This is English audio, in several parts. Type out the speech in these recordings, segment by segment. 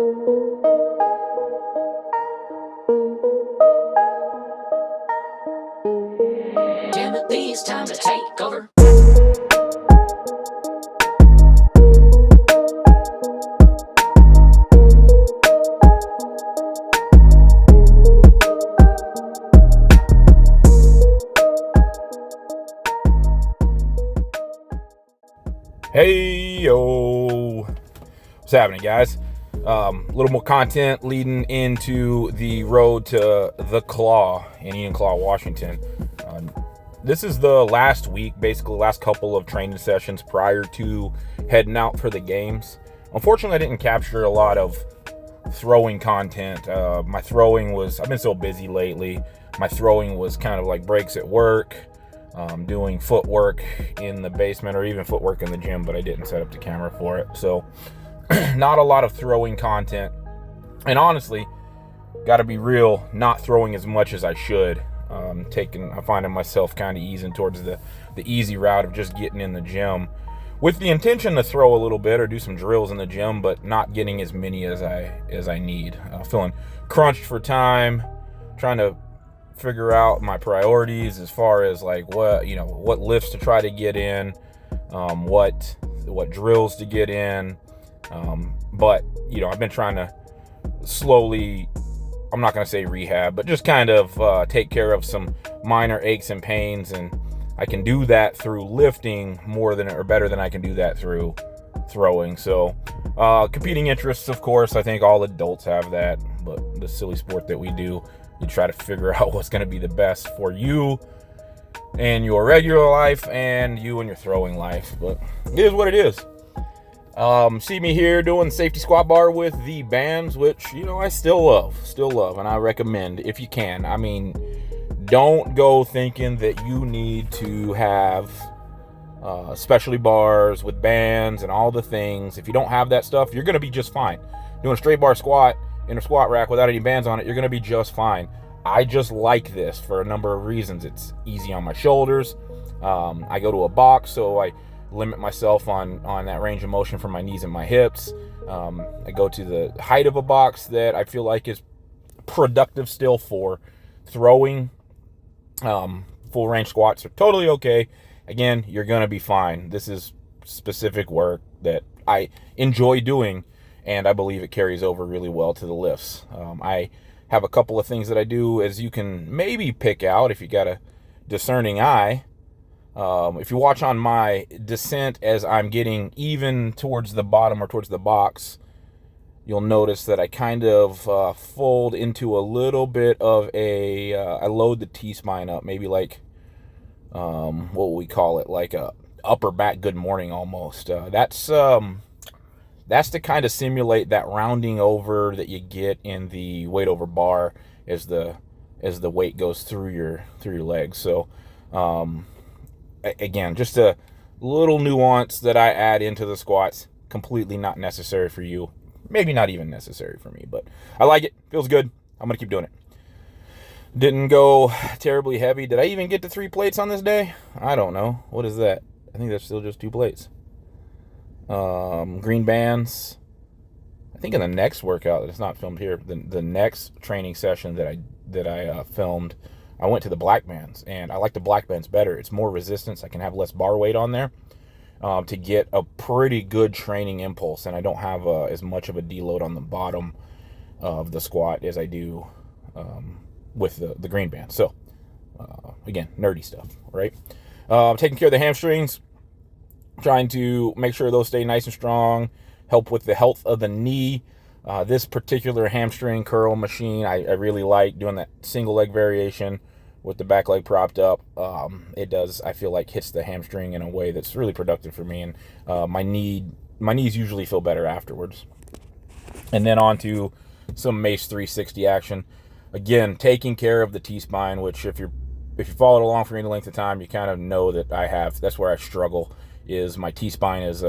Timothy, it's time to take over. Hey, yo, what's happening, guys? A little more content leading into the road to the Claw in Enumclaw, Washington. This is the last week, basically last couple of training sessions prior to heading out for the games. Unfortunately, I didn't capture a lot of throwing content. My throwing was, I've been so busy lately. My throwing was kind of like breaks at work. Doing footwork in the basement or even footwork in the gym, but I didn't set up the camera for it. So not a lot of throwing content. And honestly, got to be real, not throwing as much as I should. I'm finding myself kind of easing towards the easy route of just getting in the gym with the intention to throw a little bit or do some drills in the gym, but not getting as many as I need. Feeling crunched for time, trying to figure out my priorities as far as like what lifts to try to get in, what drills to get in, but I've been trying to slowly, I'm not going to say rehab, but just kind of take care of some minor aches and pains, and I can do that through lifting better than I can do that through throwing. So competing interests, of course, I think all adults have that, but the silly sport that we do, you try to figure out what's going to be the best for you and your regular life and you and your throwing life. But it is what it is. See me here doing safety squat bar with the bands, which, I still love, and I recommend if you can. I mean, don't go thinking that you need to have specialty bars with bands and all the things. If you don't have that stuff, you're going to be just fine. Doing a straight bar squat in a squat rack without any bands on it, you're going to be just fine. I just like this for a number of reasons. It's easy on my shoulders. I go to a box, so I limit myself on that range of motion from my knees and my hips. I go to the height of a box that I feel like is productive still for throwing. Full range squats are totally okay. Again, you're going to be fine. This is specific work that I enjoy doing, and I believe it carries over really well to the lifts. I have a couple of things that I do, as you can maybe pick out if you got a discerning eye. If you watch on my descent as I'm getting even towards the bottom or towards the box, you'll notice that I kind of fold into a little bit of I load the T-spine up, maybe like, what would we call it? Like a upper back good morning almost. That's to kind of simulate that rounding over that you get in the weight over bar as the weight goes through your legs. So again, just a little nuance that I add into the squats, completely not necessary for you, maybe not even necessary for me, but I like it, feels good. I'm gonna keep doing it. Didn't go terribly heavy. Did I even get to 3 plates on this day? I don't know. What is that? I think that's still just 2 plates. Green bands. I think in the next workout that's not filmed here, the next training session that I filmed, I went to the black bands, and I like the black bands better. It's more resistance. I can have less bar weight on there to get a pretty good training impulse, and I don't have as much of a deload on the bottom of the squat as I do with the green band. So again, nerdy stuff, right? Taking care of the hamstrings, trying to make sure those stay nice and strong, help with the health of the knee. This particular hamstring curl machine, I really like doing that single leg variation with the back leg propped up. It does, I feel like, hits the hamstring in a way that's really productive for me, and my knees usually feel better afterwards. And then on to some Mace 360 action. Again, taking care of the T-spine, which if you followed along for any length of time, you kind of know that I have. That's where I struggle, is my T-spine is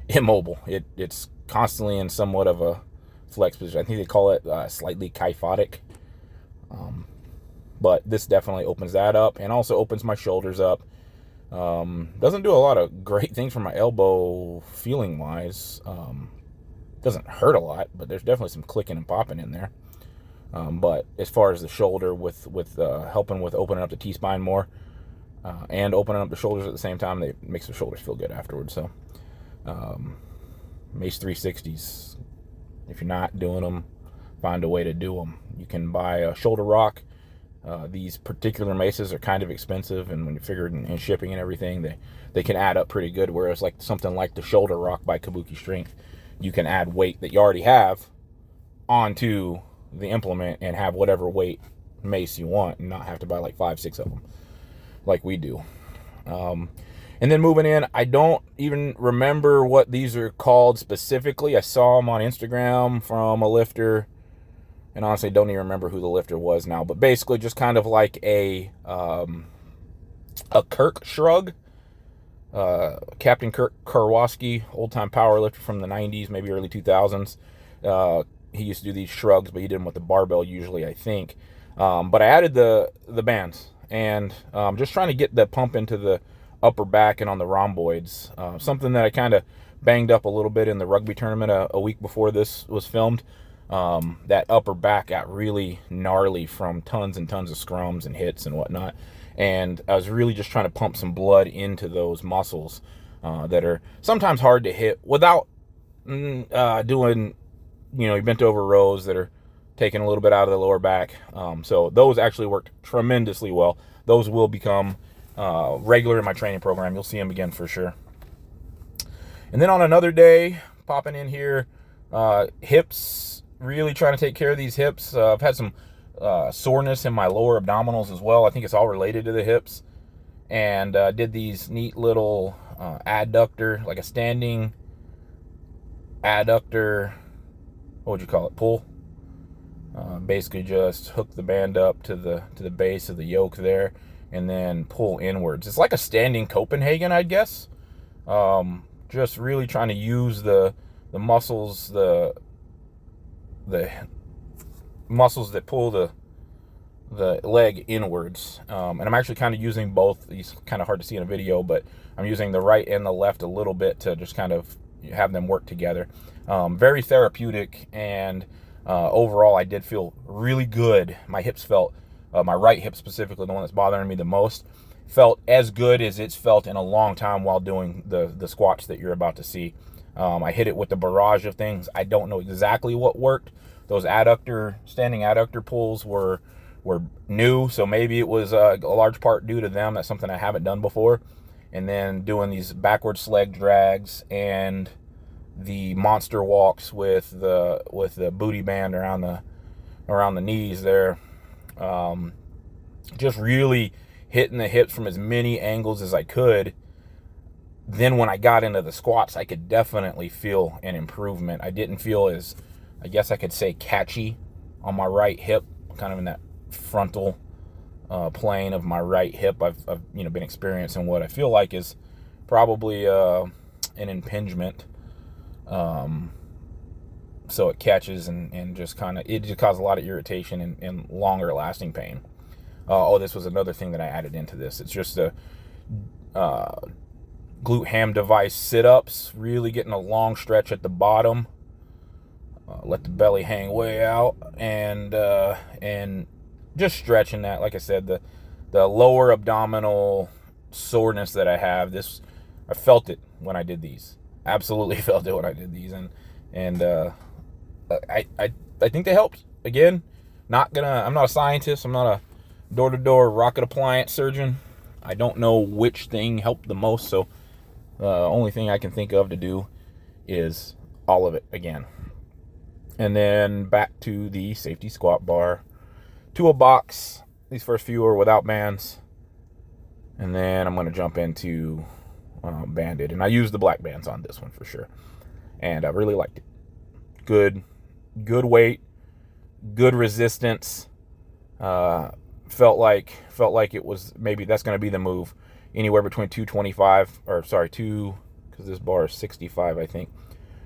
immobile. It's constantly in somewhat of a flex position. I think they call it slightly kyphotic. But this definitely opens that up and also opens my shoulders up. Doesn't do a lot of great things for my elbow feeling wise. Doesn't hurt a lot, but there's definitely some clicking and popping in there. But as far as the shoulder, with helping with opening up the T-spine more, and opening up the shoulders at the same time, it makes the shoulders feel good afterwards. So Mace 360s, if you're not doing them, find a way to do them. You can buy a shoulder rock. These particular maces are kind of expensive, and when you figure in shipping and everything, they can add up pretty good. Whereas like something like the shoulder rock by Kabuki Strength, you can add weight that you already have onto the implement and have whatever weight mace you want, and not have to buy like 5-6 of them like we do. And then moving in, I don't even remember what these are called specifically. I saw them on Instagram from a lifter, and honestly don't even remember who the lifter was now. But basically just kind of like a Kirk shrug. Captain Kirk Karwoski, old-time power lifter from the 90s, maybe early 2000s. He used to do these shrugs, but he did them with the barbell usually, I think. But I added the bands, and just trying to get the pump into the upper back and on the rhomboids. Something that I kind of banged up a little bit in the rugby tournament a week before this was filmed. That upper back got really gnarly from tons and tons of scrums and hits and whatnot. And I was really just trying to pump some blood into those muscles that are sometimes hard to hit without doing, bent over rows that are taking a little bit out of the lower back. So those actually worked tremendously well. Those will become regular in my training program. You'll see them again for sure. And then on another day, popping in here, hips, really trying to take care of these hips. I've had some soreness in my lower abdominals as well. I think it's all related to the hips. And did these neat little adductor, like a standing adductor, what would you call it, pull. Basically just hook the band up to the base of the yoke there, and then pull inwards. It's like a standing Copenhagen, I'd guess. Just really trying to use the muscles, the muscles that pull the leg inwards. And I'm actually kind of using both. These kind of hard to see in a video, but I'm using the right and the left a little bit to just kind of have them work together. Very therapeutic, and overall I did feel really good. My hips felt, my right hip specifically, the one that's bothering me the most, felt as good as it's felt in a long time while doing the squats that you're about to see. I hit it with the barrage of things. I don't know exactly what worked. Those standing adductor pulls were new, so maybe it was a large part due to them. That's something I haven't done before. And then doing these backwards leg drags and the monster walks with the booty band around the knees there. Just really hitting the hips from as many angles as I could. Then when I got into the squats, I could definitely feel an improvement. I didn't feel as, I guess I could say, catchy on my right hip, kind of in that frontal plane of my right hip. I've been experiencing what I feel like is probably an impingement. So it catches and just kind of, it just causes a lot of irritation and longer lasting pain. This was another thing that I added into this. It's just a glute ham device sit-ups, really getting a long stretch at the bottom. Let the belly hang way out, and just stretching that. Like I said, the lower abdominal soreness that I have, I felt it when I did these. Absolutely felt it when I did these, and I think they helped. Again, I'm not a scientist. I'm not a door-to-door rocket appliance surgeon. I don't know which thing helped the most, so the only thing I can think of to do is all of it again. And then back to the safety squat bar, to a box. These first few are without bands. And then I'm going to jump into banded. And I used the black bands on this one for sure. And I really liked it. Good weight, good resistance. Felt like it was, maybe that's going to be the move. Anywhere between 225, because this bar is 65, I think,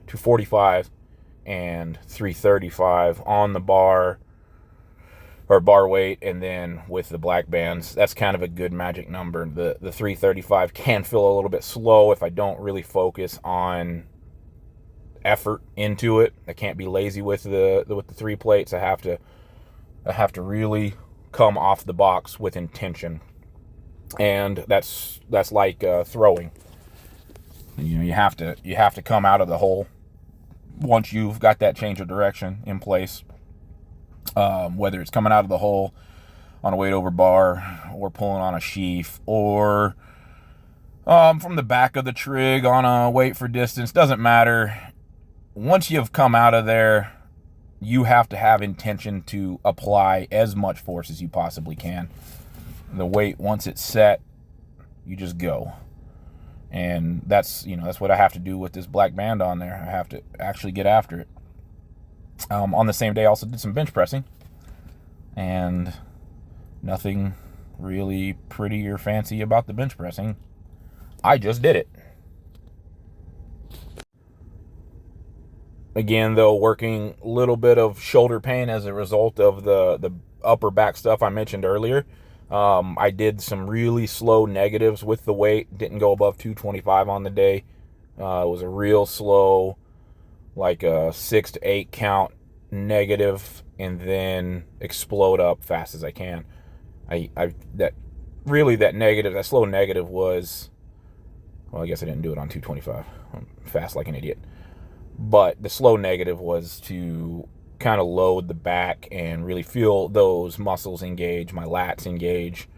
245 and 335 on the bar, or bar weight. And then with the black bands, that's kind of a good magic number. The 335 can feel a little bit slow if I don't really focus on effort into it. I can't be lazy with the 3 plates. I have to really come off the box with intention. And that's like throwing. You have to come out of the hole once you've got that change of direction in place. Whether it's coming out of the hole on a weight over bar, or pulling on a sheaf, or from the back of the trig on a weight for distance, doesn't matter. Once you've come out of there, you have to have intention to apply as much force as you possibly can. The weight, once it's set, you just go. And that's what I have to do with this black band on there. I have to actually get after it. On the same day, I also did some bench pressing, and nothing really pretty or fancy about the bench pressing. I just did it. Again, though, working a little bit of shoulder pain as a result of the upper back stuff I mentioned earlier. I did some really slow negatives with the weight. Didn't go above 225 on the day. It was a real slow, like a 6 to 8 count negative, and then explode up fast as I can. That slow negative was, well, I guess I didn't do it on 225. I'm fast like an idiot. But the slow negative was to kind of load the back and really feel those muscles engage, my lats engage,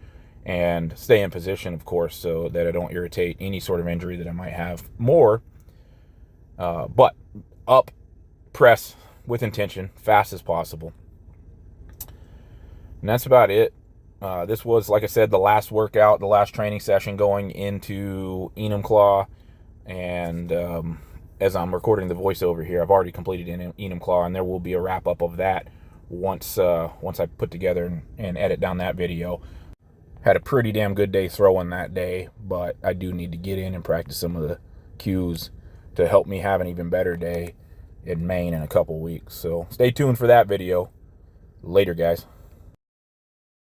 and stay in position, of course, so that I don't irritate any sort of injury that I might have more. But up, press with intention, fast as possible. And that's about it. This was, like I said, the last workout, the last training session going into Enumclaw. And as I'm recording the voiceover here, I've already completed Enumclaw, and there will be a wrap-up of that once I put together and edit down that video. Had a pretty damn good day throwing that day, but I do need to get in and practice some of the cues to help me have an even better day in Maine in a couple weeks. So stay tuned for that video. Later, guys.